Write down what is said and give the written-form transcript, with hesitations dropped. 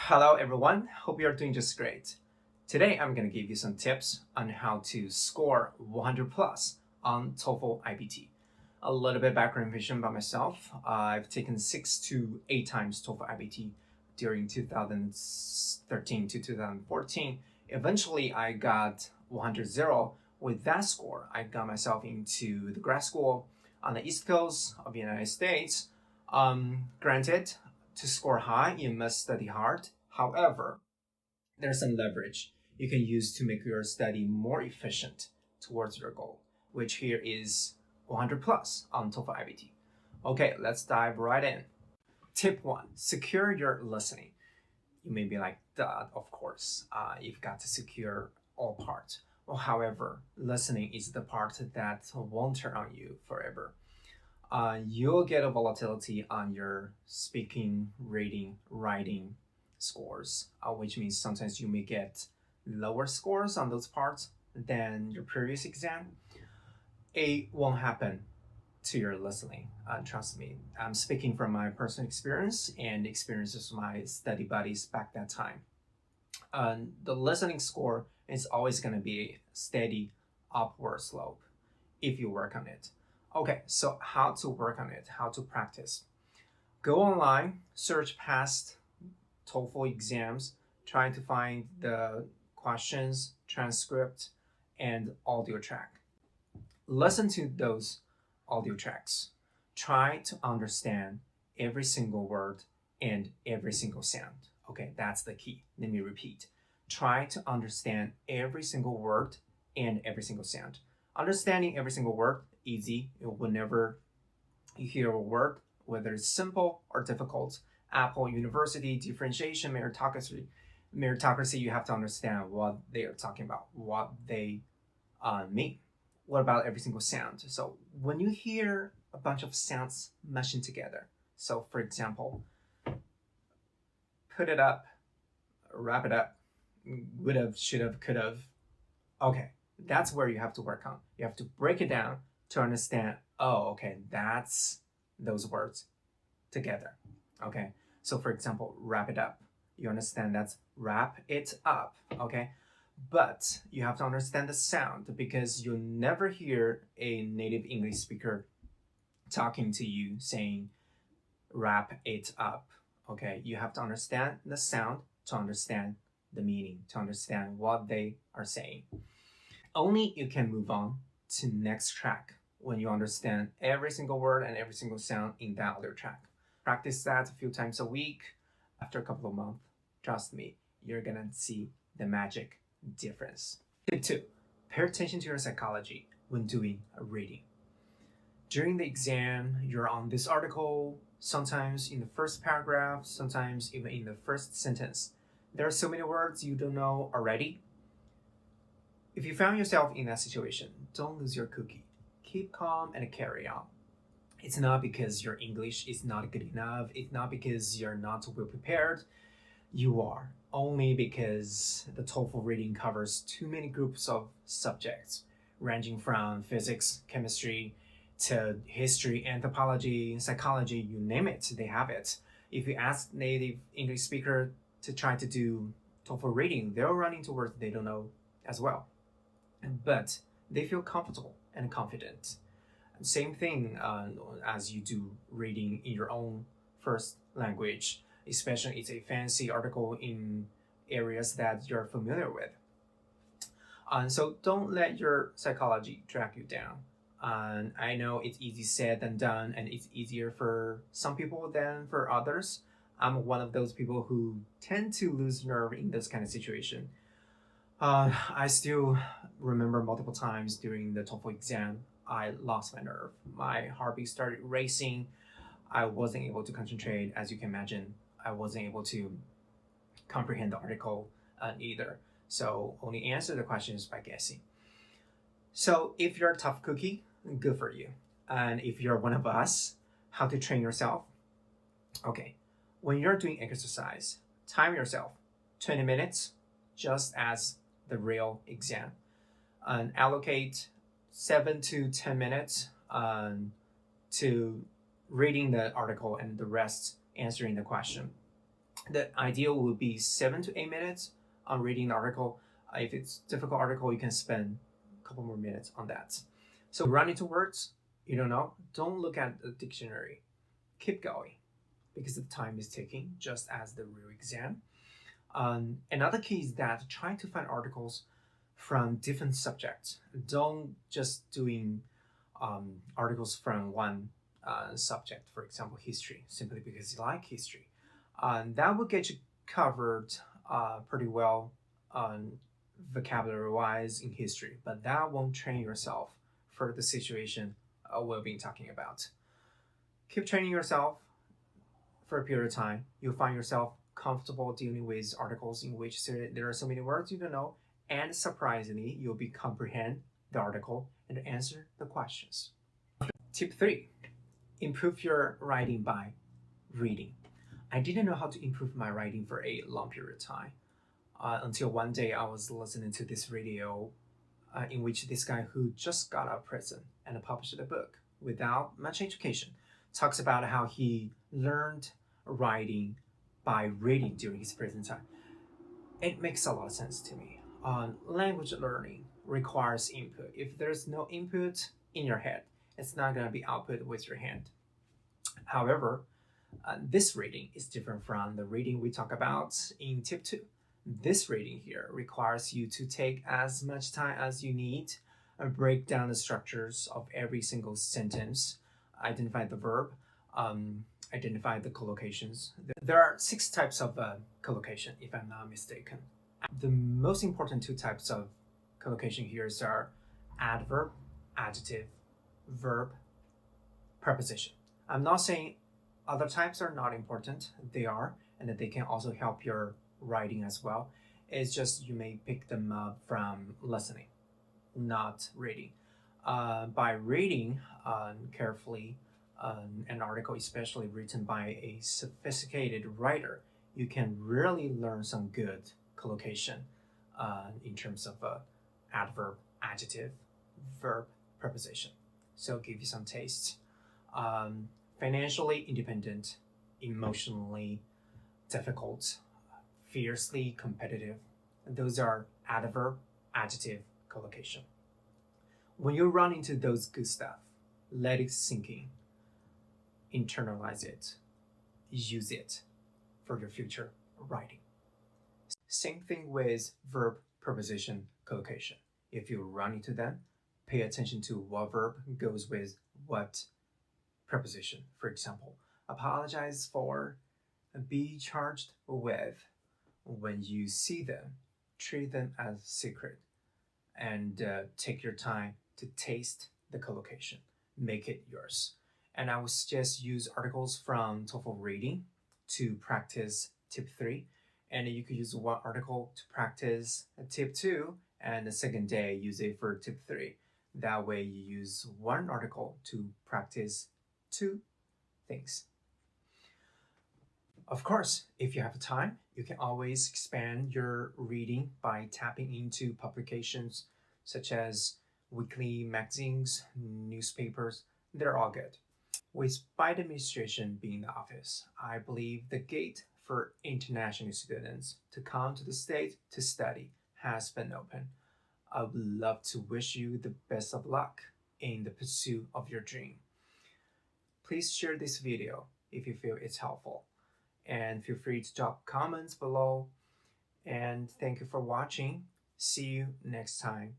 Hello everyone, hope you are doing just great. Today I'm going to give you some tips on how to score 100 plus on TOEFL iBT. A little bit background information about myself. I've taken 6 to 8 times TOEFL iBT during 2013 to 2014. Eventually I got 100. With that score, I got myself into the grad school on the East Coast of the United States. Granted, to score high, you must study hard. However, there's some leverage you can use to make your study more efficient towards your goal, which here is 100 plus on TOEFL iBT. Okay, let's dive right in. Tip 1, secure your listening. You may be like, duh, of course, you've got to secure all parts. Well, however, listening is the part that won't turn on you forever. You'll get a volatility on your speaking, reading, writing scores, which means sometimes you may get lower scores on those parts than your previous exam. It won't happen to your listening. Trust me, I'm speaking from my personal experience and experiences of my study buddies back that time. The listening score is always going to be a steady upward slope if you work on it. Okay, so how to work on it, how to practice. Go online, search past TOEFL exams, try to find the questions, transcript, and audio track. Listen to those audio tracks. Try to understand every single word and every single sound. Okay, that's the key. Let me repeat. Try to understand every single word and every single sound. Understanding every single word, easy. Whenever you hear a word, whether it's simple or difficult, Apple, university, differentiation, meritocracy, you have to understand what they are talking about, what they mean. What about every single sound? So when you hear a bunch of sounds meshing together, so for example, put it up, wrap it up, would have, should have, could have. Okay, that's where you have to work on. You have to break it down to understand, oh, okay, that's those words together. Okay, so for example, wrap it up. You understand that's wrap it up, okay? But you have to understand the sound because you'll never hear a native English speaker talking to you saying wrap it up, okay? You have to understand the sound to understand the meaning, to understand what they are saying. Only you can move on to next track when you understand every single word and every single sound in that other track. Practice that a few times a week. After a couple of months, trust me, you're gonna see the magic difference. Tip 2, pay attention to your psychology when doing a reading. During the exam, you're on this article, sometimes in the first paragraph, sometimes even in the first sentence. There are so many words you don't know already. If you found yourself in that situation, don't lose your cookie. Keep calm and carry on. It's not because your English is not good enough. It's not because you're not well prepared. You are. Only because the TOEFL reading covers too many groups of subjects, ranging from physics, chemistry, to history, anthropology, psychology, you name it, they have it. If you ask native English speaker to try to do TOEFL reading, they'll run into words they don't know as well. But they feel comfortable and confident. Same thing as you do reading in your own first language, especially it's a fancy article in areas that you're familiar with. So don't let your psychology drag you down. I know it's easy said than done, and it's easier for some people than for others. I'm one of those people who tend to lose nerve in this kind of situation. I still remember multiple times during the TOEFL exam, I lost my nerve. My heartbeat started racing. I wasn't able to concentrate, as you can imagine. I wasn't able to comprehend the article either. So only answer the questions by guessing. So if you're a tough cookie, good for you. And if you're one of us, how to train yourself? Okay, when you're doing exercise, time yourself 20 minutes, just as the real exam, and allocate 7 to 10 minutes to reading the article and the rest answering the question. The ideal would be 7 to 8 minutes on reading the article. If it's a difficult article, you can spend a couple more minutes on that. So run into words you don't know, don't look at the dictionary. Keep going because the time is ticking, just as the real exam. Another key is that trying to find articles from different subjects. Don't just doing articles from one subject, for example, history, simply because you like history. That will get you covered pretty well vocabulary-wise in history, but that won't train yourself for the situation we'll be talking about. Keep training yourself for a period of time. You'll find yourself comfortable dealing with articles in which there are so many words you don't know, and surprisingly, you'll be comprehend the article and answer the questions. Tip 3, improve your writing by reading. I didn't know how to improve my writing for a long period of time until one day I was listening to this radio in which this guy who just got out of prison and published a book without much education talks about how he learned writing by reading during his prison time. It makes a lot of sense to me. Language learning requires input. If there's no input in your head, it's not going to be output with your hand. However, this reading is different from the reading we talk about in tip 2. This reading here requires you to take as much time as you need and break down the structures of every single sentence, identify the verb, identify the collocations. There are 6 types of collocation, if I'm not mistaken. The most important 2 types of collocation here are adverb, adjective, verb, preposition. I'm not saying other types are not important. They are, and that they can also help your writing as well. It's just you may pick them up from listening, not reading. By reading carefully an article, especially written by a sophisticated writer, you can really learn some good collocation in terms of adverb, adjective, verb, preposition. So give you some taste. Financially independent, emotionally difficult, fiercely competitive. Those are adverb, adjective, collocation. When you run into those good stuff, let it sink in, internalize it, use it for your future writing. Same thing with verb, preposition, collocation. If you run into them, pay attention to what verb goes with what preposition. For example, apologize for, be charged with. When you see them, treat them as secret and take your time to taste the collocation. Make it yours. And I would suggest use articles from TOEFL reading to practice tip 3. And you could use one article to practice tip 2, and the second day use it for tip 3. That way you use one article to practice 2 things. Of course, if you have time, you can always expand your reading by tapping into publications such as weekly magazines, newspapers. They're all good. With Biden administration being in the office, I believe the gate for international students to come to the state to study has been open. I would love to wish you the best of luck in the pursuit of your dream. Please share this video if you feel it's helpful. And feel free to drop comments below. And thank you for watching. See you next time.